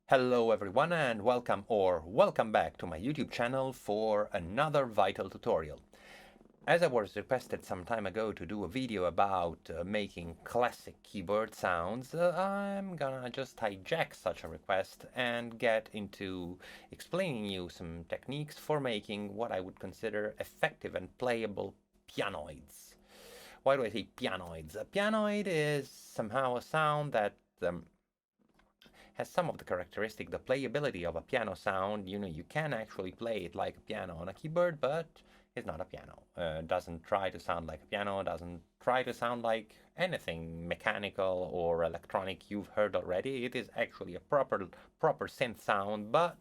Hello everyone and welcome back to my YouTube channel for another vital tutorial. As I was requested some time ago to do a video about making classic keyboard sounds, I'm gonna just hijack such a request and get into explaining you some techniques for making what I would consider effective and playable pianoids. Why do I say pianoids? A pianoid is somehow a sound that has some of the characteristic, the playability of a piano sound. You can actually play it like a piano on a keyboard, but it's not a piano. Doesn't try to sound like a piano, doesn't try to sound like anything mechanical or electronic you've heard already. It is actually a proper synth sound, but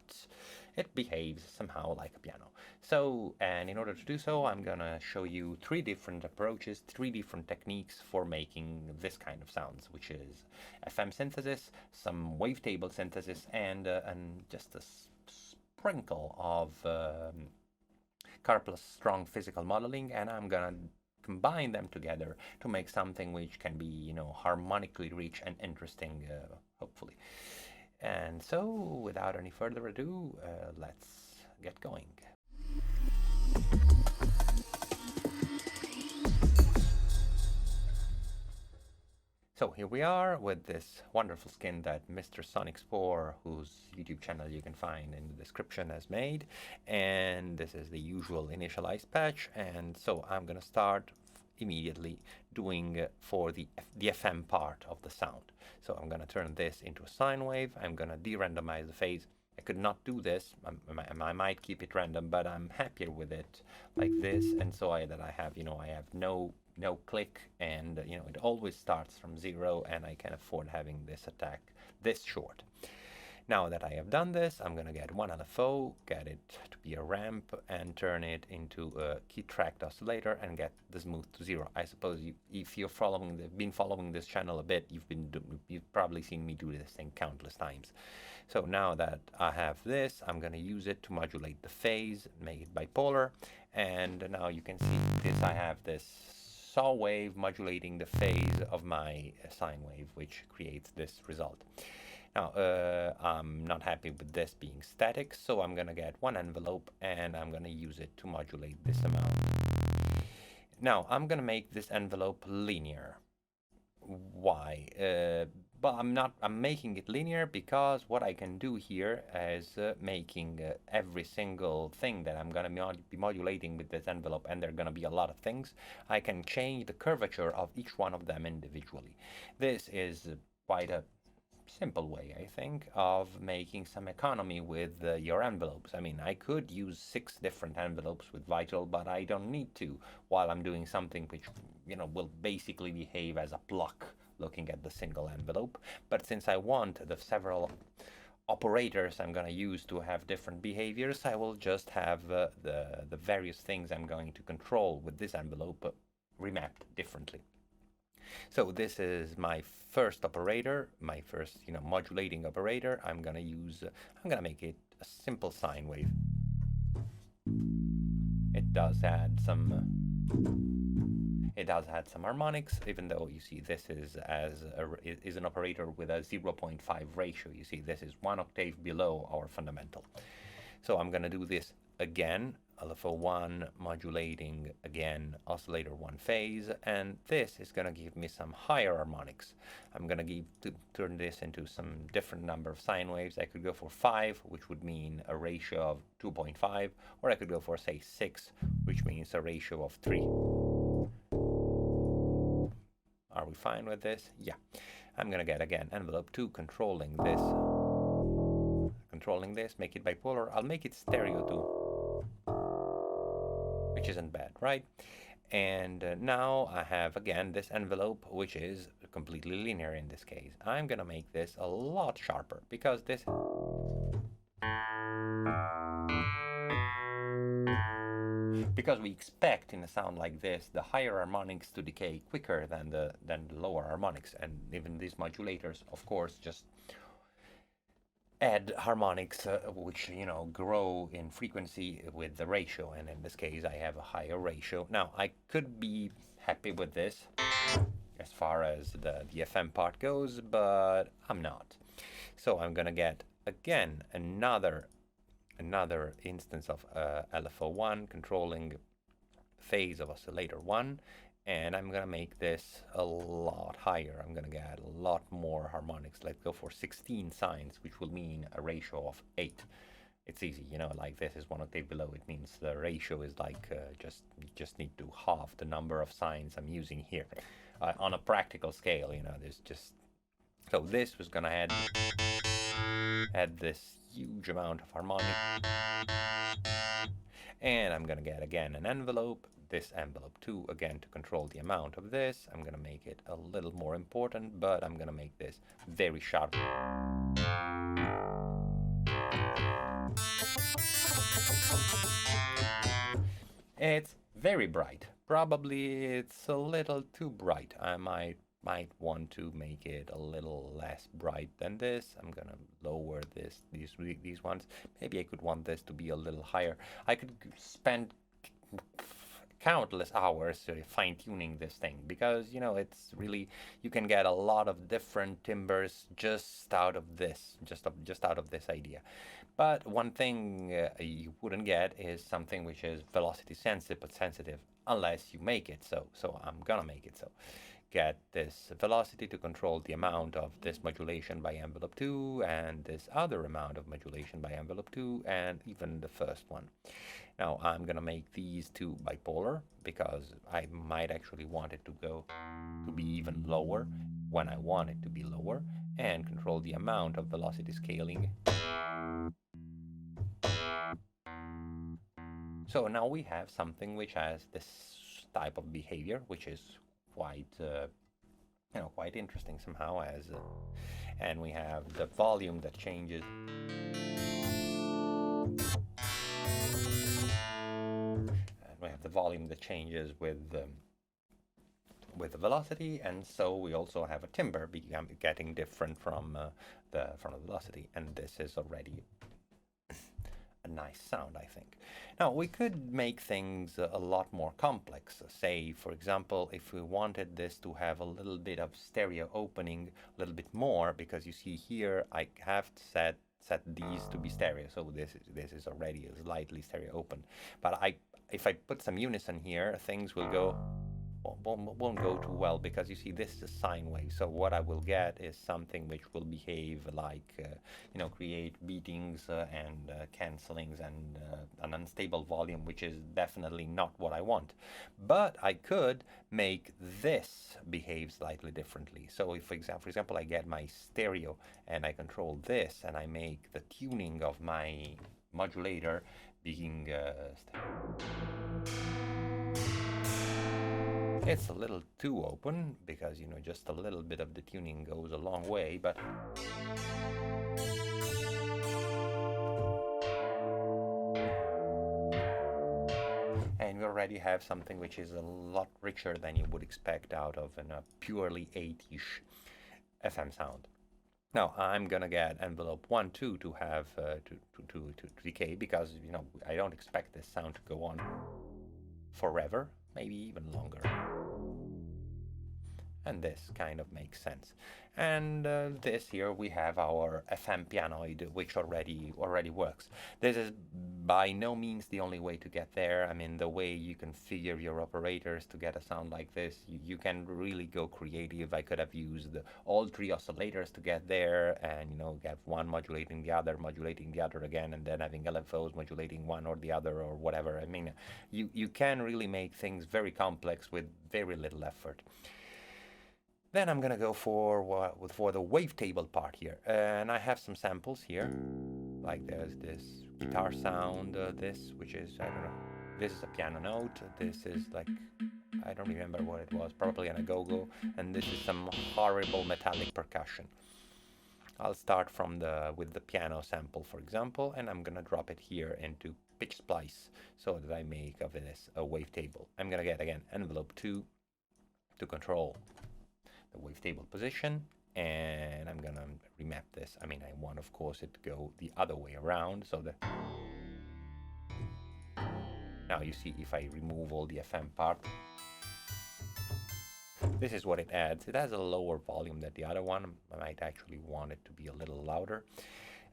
it behaves somehow like a piano. So, and in order to do so, I'm gonna show you three different approaches, three different techniques for making this kind of sounds, which is FM synthesis, some wavetable synthesis, and just a sprinkle of Karplus-Strong physical modeling, and I'm gonna combine them together to make something which can be, harmonically rich and interesting, hopefully. And so, without any further ado, let's get going. So here we are with this wonderful skin that Mr. Sonic Spore, whose YouTube channel you can find in the description, has made. And this is the usual initialized patch. And so I'm going to start immediately doing for the FM part of the sound. So I'm going to turn this into a sine wave. I'm going to de-randomize the phase. I could not do this. I might keep it random, but I'm happier with it like this. And so I have no click, and it always starts from 0, and I can afford having this attack this short. Now that I have done this, I'm gonna get one LFO, get it to be a ramp, and turn it into a key tracked oscillator and get the smooth to 0. I suppose if you're been following this channel a bit, you've probably seen me do this thing countless times. So now that I have this, I'm gonna use it to modulate the phase, make it bipolar, and now you can see this. I have this saw wave modulating the phase of my sine wave, which creates this result. Now, I'm not happy with this being static, so I'm gonna get one envelope and I'm gonna use it to modulate this amount. Now, I'm gonna make this envelope linear. Why? But I'm making it linear because what I can do here is making every single thing that I'm gonna be modulating with this envelope, and there are gonna be a lot of things. I can change the curvature of each one of them individually. This is quite a simple way, I think, of making some economy with your envelopes. I mean, I could use 6 different envelopes with Vital, but I don't need to while I'm doing something which, will basically behave as a block looking at the single envelope. But since I want the several operators I'm going to use to have different behaviors, I will just have the various things I'm going to control with this envelope remapped differently. So this is my first operator, my first, modulating operator. I'm gonna make it a simple sine wave. It does add some harmonics, even though you see this is an operator with a 0.5 ratio. You see this is 1 octave below our fundamental. So I'm gonna do this again. LFO 1 modulating again oscillator 1 phase, and this is going to give me some higher harmonics. I'm going to turn this into some different number of sine waves. I could go for 5, which would mean a ratio of 2.5, or I could go for, say, 6, which means a ratio of 3. Are we fine with this? Yeah. I'm going to get again envelope 2 controlling this, make it bipolar. I'll make it stereo too, which isn't bad, right? And now I have again this envelope, which is completely linear in this case. I'm gonna make this a lot sharper because we expect in a sound like this the higher harmonics to decay quicker than the lower harmonics, and even these modulators, of course, just add harmonics which grow in frequency with the ratio, and in this case I have a higher ratio. Now I could be happy with this as far as the FM part goes, but I'm not. So I'm gonna get again, another instance of LFO1 controlling phase of oscillator 1, and I'm gonna make this a lot higher. I'm gonna get a lot more harmonics. Let's go for 16 signs, which will mean a ratio of 8. It's easy, you know, like this is 1 octave below. It means the ratio is like you just need to halve the number of signs I'm using here. On a practical scale, you know, there's just... So this was gonna add this huge amount of harmonic. And I'm gonna get again an envelope, this envelope 2, again to control the amount of this. I'm gonna make it a little more important, but I'm gonna make this very sharp. It's very bright. Probably it's a little too bright. I might want to make it a little less bright than this. I'm gonna lower these ones. Maybe I could want this to be a little higher. I could spend countless hours fine-tuning this thing, because you know, it's really, you can get a lot of different timbres just out of this, just out of this idea. But one thing you wouldn't get is something which is velocity sensitive unless you make it so. So I'm gonna make it so. Get this velocity to control the amount of this modulation by envelope 2 and this other amount of modulation by envelope 2 and even the first one. Now I'm gonna make these two bipolar because I might actually want it to go to be even lower when I want it to be lower, and control the amount of velocity scaling. So now we have something which has this type of behavior, which is quite quite interesting somehow, and we have the volume that changes. And we have the volume that changes with the velocity, and so we also have a timbre getting different from the velocity, and this is already a nice sound, I think. Now, we could make things a lot more complex. Say, for example, if we wanted this to have a little bit of stereo opening, a little bit more, because you see here, I have set these to be stereo, so this is already slightly stereo open. But if I put some unison here, things will go... won't go too well, because you see this is a sine wave. So what I will get is something which will behave like create beatings and cancellings and an unstable volume, which is definitely not what I want. But I could make this behave slightly differently. So if, for example, I get my stereo and I control this and I make the tuning of my modulator being it's a little too open, because just a little bit of the tuning goes a long way, but and we already have something which is a lot richer than you would expect out of a purely 8-ish FM sound. Now I'm gonna get envelope 1, 2 to have to decay, because I don't expect this sound to go on forever, maybe even longer. And this kind of makes sense. And this here we have our FM pianoid, which already works. This is by no means the only way to get there. I mean, the way you configure your operators to get a sound like this, you can really go creative. I could have used all 3 oscillators to get there, and get one modulating the other again, and then having LFOs modulating one or the other or whatever. I mean, you can really make things very complex with very little effort. Then I'm gonna go for the wavetable part here, and I have some samples here. Like there's this guitar sound, this, which is, I don't know, this is a piano note. This is like, I don't remember what it was, probably an go-go, and this is some horrible metallic percussion. I'll start with the piano sample, for example, and I'm gonna drop it here into pitch splice so that I make of this a wavetable. I'm gonna get again envelope 2 to control the wavetable position, and I'm gonna remap this. I mean, I want, of course, it to go the other way around, so that now you see if I remove all the FM part, this is what it adds. It has a lower volume than the other one. I might actually want it to be a little louder,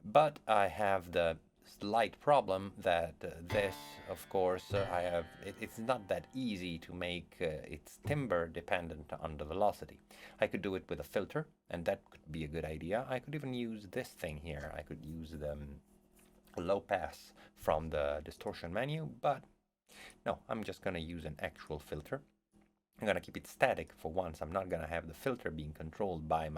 But I have the slight problem that this, of course, it's not that easy to make its timbre dependent on the velocity. I could do it with a filter, and that could be a good idea. I could even use this thing here. I could use the low pass from the distortion menu, but no, I'm just going to use an actual filter. I'm going to keep it static for once. I'm not going to have the filter being controlled by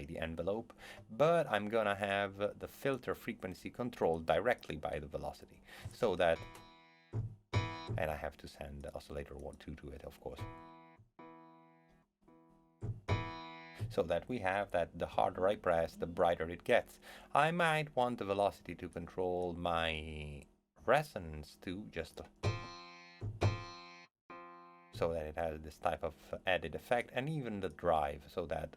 the envelope, but I'm going to have the filter frequency controlled directly by the velocity, so that, and I have to send the oscillator 1-2 to it, of course, so that we have that the harder I press, the brighter it gets. I might want the velocity to control my resonance too, just so that it has this type of added effect, and even the drive, so that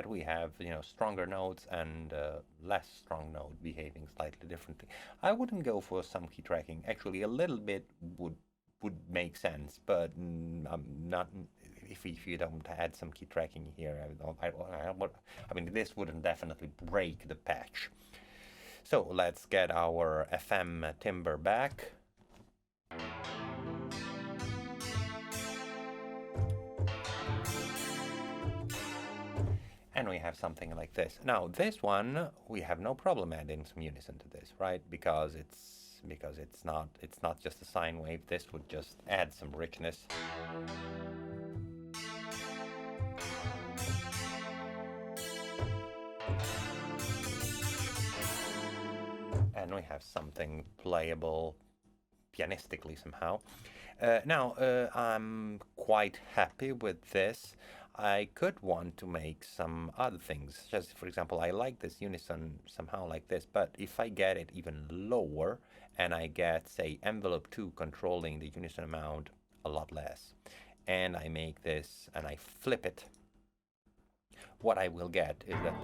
we have, you know, stronger notes and less strong note behaving slightly differently. I wouldn't go for some key tracking. Actually, a little bit would make sense, but not if you don't add some key tracking here. I mean, this wouldn't definitely break the patch. So let's get our FM timbre back. And we have something like this. Now this one, we have no problem adding some unison to this, right? Because it's not just a sine wave. This would just add some richness. And we have something playable pianistically somehow. Now, I'm quite happy with this. I could want to make some other things. Just for example, I like this unison somehow like this, but if I get it even lower and I get, say, envelope 2 controlling the unison amount a lot less, and I make this and I flip it, what I will get is that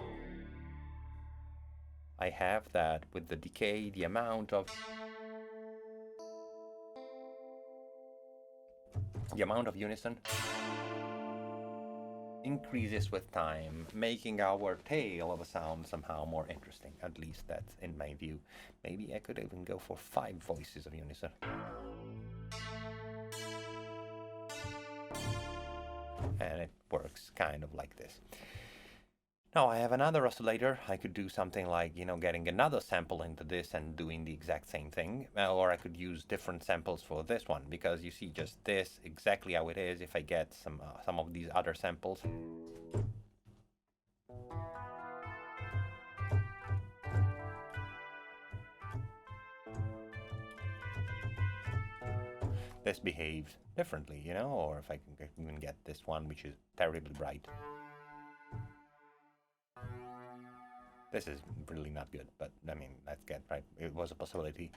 I have that with the decay, the amount of unison increases with time, making our tail of a sound somehow more interesting. At least that's in my view. Maybe I could even go for 5 voices of unison. And it works kind of like this. Now I have another oscillator. I could do something like, you know, getting another sample into this and doing the exact same thing. Or I could use different samples for this one, because you see just this exactly how it is if I get some of these other samples. This behaves differently, you know, or if I can even get this one, which is terribly bright. This is really not good, but I mean, let's get right. It was a possibility.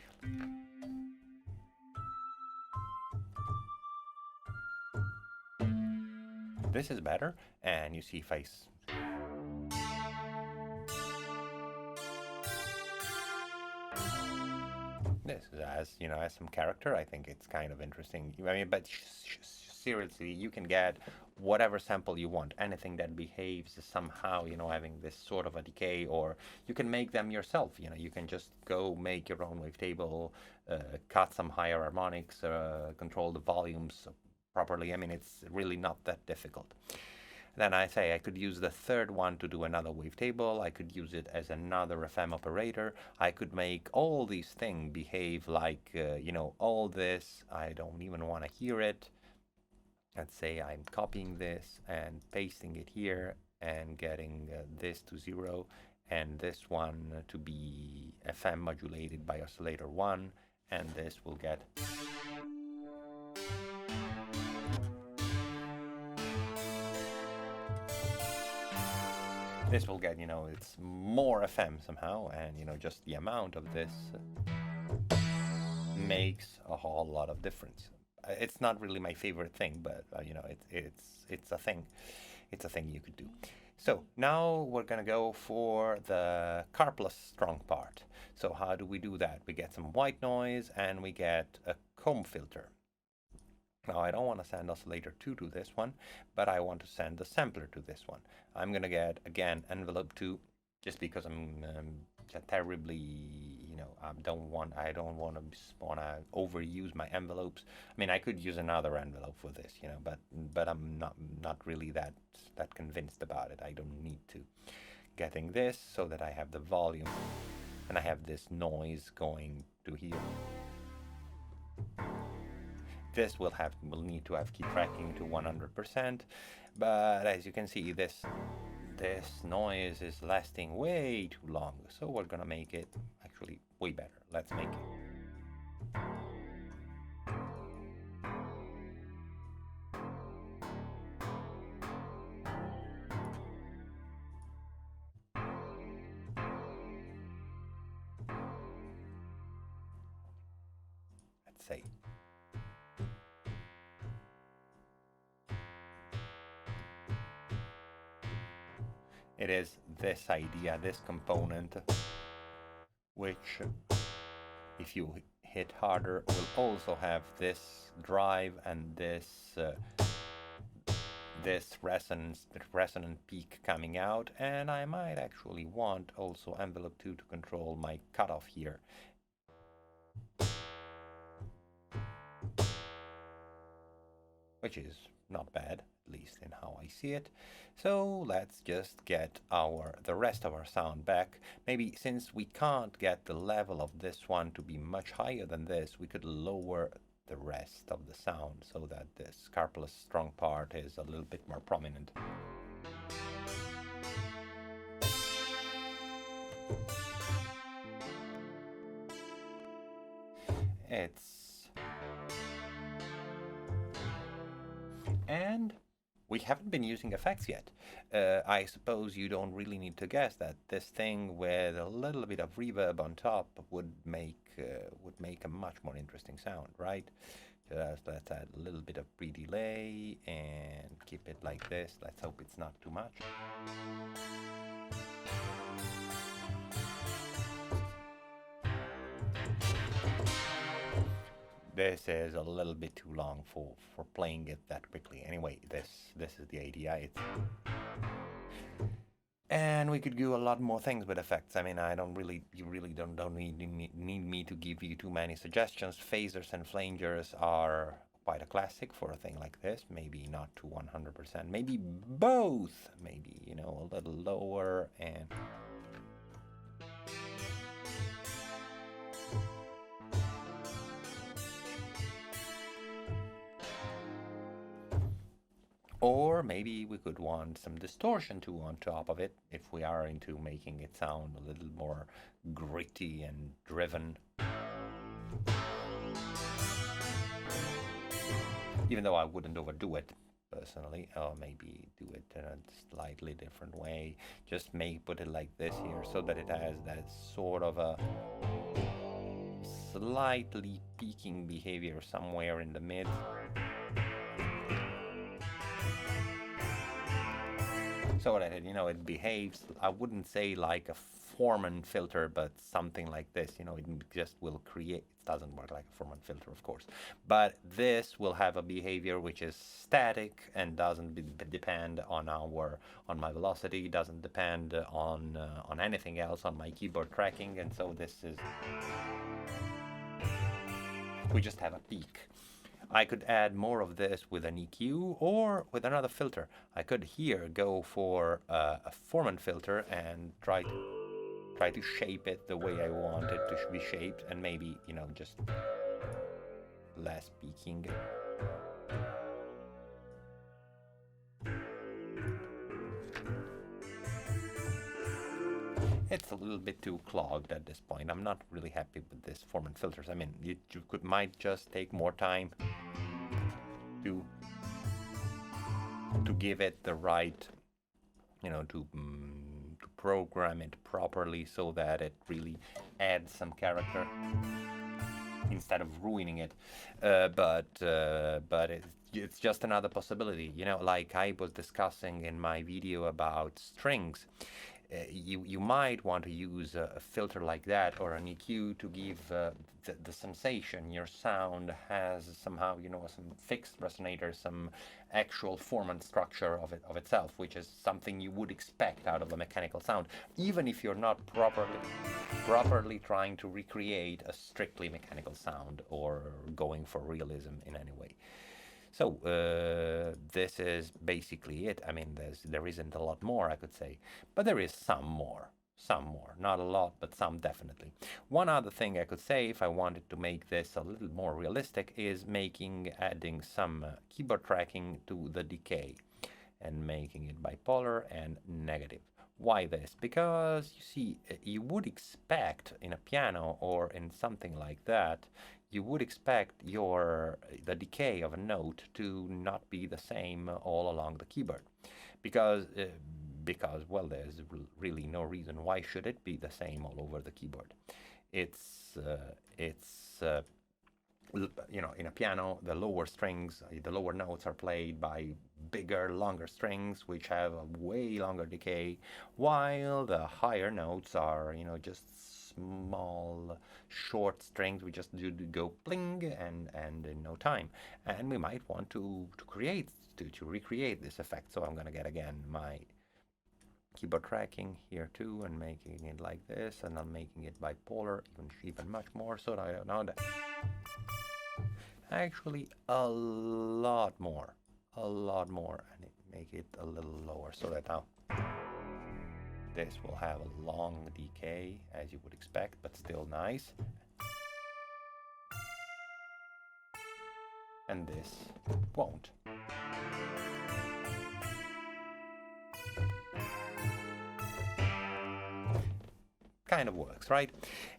This is better, and you see if I this has some character. I think it's kind of interesting. I mean, but seriously, you can get whatever sample you want, anything that behaves somehow, you know, having this sort of a decay, or you can make them yourself. You know, you can just go make your own wavetable, cut some higher harmonics, control the volumes properly. I mean, it's really not that difficult. Then I say I could use the third one to do another wavetable. I could use it as another FM operator. I could make all these things behave like, you know, all this. I don't even want to hear it. Let's say I'm copying this and pasting it here and getting this to 0 and this one to be FM modulated by oscillator 1, and this will get you know, it's more FM somehow, and you know, just the amount of this makes a whole lot of difference. It's not really my favorite thing, but you know, it's a thing. It's a thing you could do. So now we're gonna go for the Karplus-Strong part. So how do we do that? We get some white noise and we get a comb filter. Now I don't want to send oscillator 2 to this one, but I want to send the sampler to this one. I'm going to get, again, envelope 2, just because I'm terribly, I don't want to overuse my envelopes. I mean, I could use another envelope for this, but I'm not really that convinced about it. I don't need to. Getting this so that I have the volume and I have this noise going to here. This will need to have key tracking to 100%, but as you can see, this noise is lasting way too long, so we're gonna make it actually way better. Let's make it. Let's say it is this idea, this component, which if you hit harder will also have this drive and this resonant peak coming out, and I might actually want also envelope 2 to control my cutoff here. Which is not bad, at least in how I see it. So let's just get the rest of our sound back. Maybe since we can't get the level of this one to be much higher than this, we could lower the rest of the sound so that this Karplus-Strong part is a little bit more prominent. And we haven't been using effects yet. I suppose you don't really need to guess that this thing with a little bit of reverb on top would make a much more interesting sound, right? So let's add a little bit of pre-delay and keep it like this. Let's hope it's not too much. This is a little bit too long for playing it that quickly. Anyway, this is the idea. And we could do a lot more things with effects. I mean, you really don't need me to give you too many suggestions. Phasers and flangers are quite a classic for a thing like this. Maybe not to 100%. Maybe both. Maybe, a little lower and... Or maybe we could want some distortion too on top of it if we are into making it sound a little more gritty and driven. Even though I wouldn't overdo it personally, or maybe do it in a slightly different way. Just put it like this here so that it has that sort of a slightly peaking behavior somewhere in the mid. So that it behaves, I wouldn't say like a Foreman filter, but something like this, it just will create, it doesn't work like a Foreman filter, of course, but this will have a behavior which is static and doesn't depend on my velocity, doesn't depend on anything else, on my keyboard tracking, and so we just have a peak. I could add more of this with an EQ or with another filter. I could here go for a Foreman filter and try to shape it the way I want it to be shaped, and maybe, just less peaking. It's a little bit too clogged at this point. I'm not really happy with this Foreman filters. I mean, you might just take more time to give it the right, to program it properly so that it really adds some character instead of ruining it. But it's just another possibility. Like I was discussing in my video about strings. you might want to use a filter like that or an EQ to give the sensation your sound has somehow, some fixed resonator, some actual form and structure of itself, which is something you would expect out of a mechanical sound, even if you're not properly trying to recreate a strictly mechanical sound or going for realism in any way. So this is basically it. I mean, there isn't a lot more I could say, but there is some more. Not a lot, but some definitely. One other thing I could say, if I wanted to make this a little more realistic, is adding some keyboard tracking to the decay and making it bipolar and negative. Why this? Because you see, you would expect in a piano or in something like that, you would expect the decay of a note to not be the same all along the keyboard, because well, there's really no reason why should it be the same all over the keyboard. It's in a piano, the lower notes are played by bigger, longer strings, which have a way longer decay, while the higher notes are, just small, short strings. We just do go bling and in no time. And we might want to recreate this effect. So I'm gonna get again my keyboard tracking here too, and making it like this, and I'm making it bipolar even much more, so that I know that actually a lot more, and make it a little lower, so that now this will have a long decay, as you would expect, but still nice. And this won't. Kind of works, right?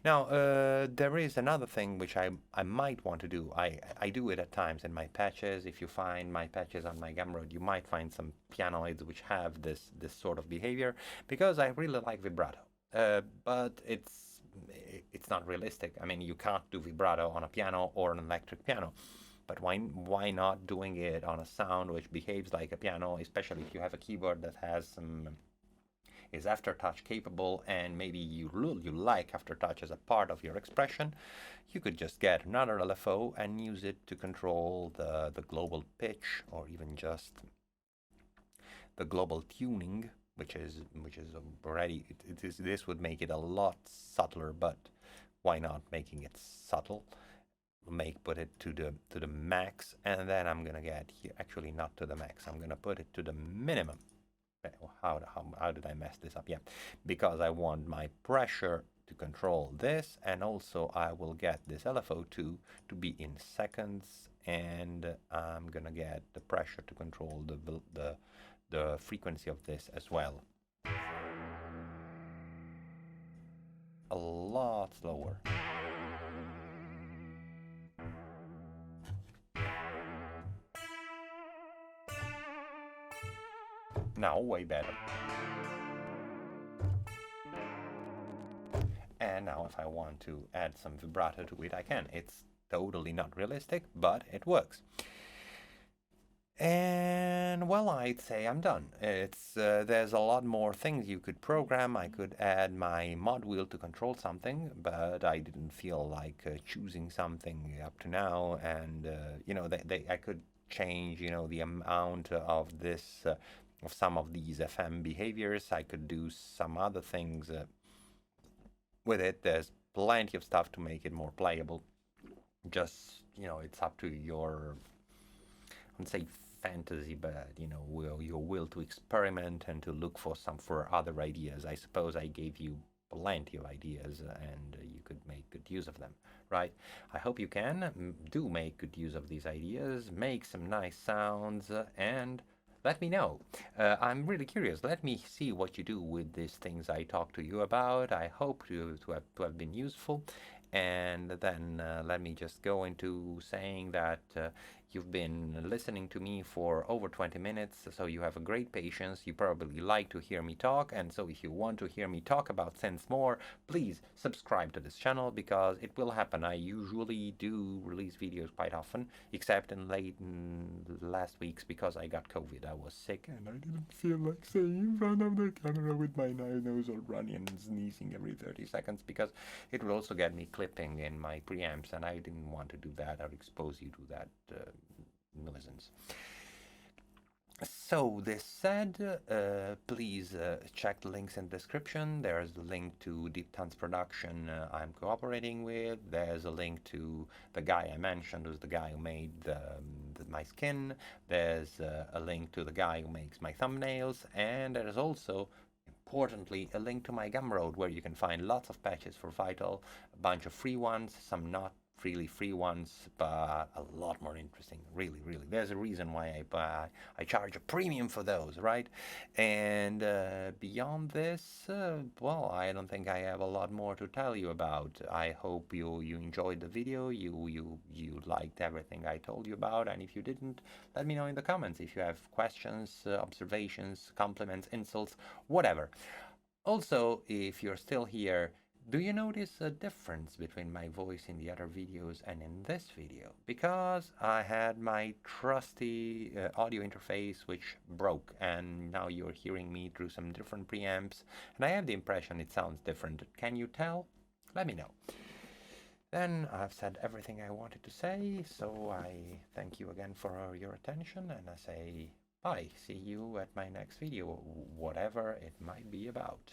Now, there is another thing which I might want to do. I do it at times in my patches. If you find my patches on my gumroad, you might find some pianoids which have this sort of behavior, because I really like vibrato. But it's not realistic. I mean, you can't do vibrato on a piano or an electric piano. But why not doing it on a sound which behaves like a piano, especially if you have a keyboard that is aftertouch capable, and maybe you like aftertouch as a part of your expression. You could just get another LFO and use it to control the global pitch, or even just the global tuning, which is already this would make it a lot subtler. But why not making it subtle? Put it to the max, and then I'm gonna get here, actually not to the max, I'm gonna put it to the minimum. How did I mess this up? Yeah, because I want my pressure to control this, and also I will get this LFO2 to be in seconds, and I'm gonna get the pressure to control the frequency of this as well. A lot slower. Now way better. And now if I want to add some vibrato to it, I can. It's totally not realistic, but it works. And well, I'd say I'm done. There's a lot more things you could program. I could add my mod wheel to control something, but I didn't feel like choosing something up to now. And I could change the amount of this of some of these FM behaviors. I could do some other things with it. There's plenty of stuff to make it more playable. Just it's up to your, I wouldn't say fantasy, but your will to experiment and to look for other ideas. I suppose I gave you plenty of ideas, and you could make good use of them, right? I hope you can do make good use of these ideas, make some nice sounds, and let me know. I'm really curious. Let me see what you do with these things I talked to you about. I hope to have been useful. And then let me just go into saying that You've been listening to me for over 20 minutes, so you have a great patience. You probably like to hear me talk, and so if you want to hear me talk about synths more, please subscribe to this channel because it will happen. I usually do release videos quite often, except in last weeks because I got COVID. I was sick and I didn't feel like staying in front of the camera with my nose all runny and sneezing every 30 seconds because it would also get me clipping in my preamps, and I didn't want to do that or expose you to that nuisance. So this said, please check the links in the description. There's the link to Deeptanzproduction I'm cooperating with. There's a link to the guy I mentioned, who's the guy who made my skin. There's a link to the guy who makes my thumbnails, and there's also, importantly, a link to my gumroad where you can find lots of patches for Vital, a bunch of free ones, some not really free ones, but a lot more interesting. Really, there's a reason why I charge a premium for those, right? And beyond this, well, I don't think I have a lot more to tell you about. I hope you enjoyed the video, you liked everything I told you about, and if you didn't, let me know in the comments if you have questions, observations, compliments, insults, whatever. Also, if you're still here, do you notice a difference between my voice in the other videos and in this video? Because I had my trusty audio interface which broke, and now you're hearing me through some different preamps, and I have the impression it sounds different. Can you tell? Let me know. Then I've said everything I wanted to say, so I thank you again for your attention, and I say bye. See you at my next video, whatever it might be about.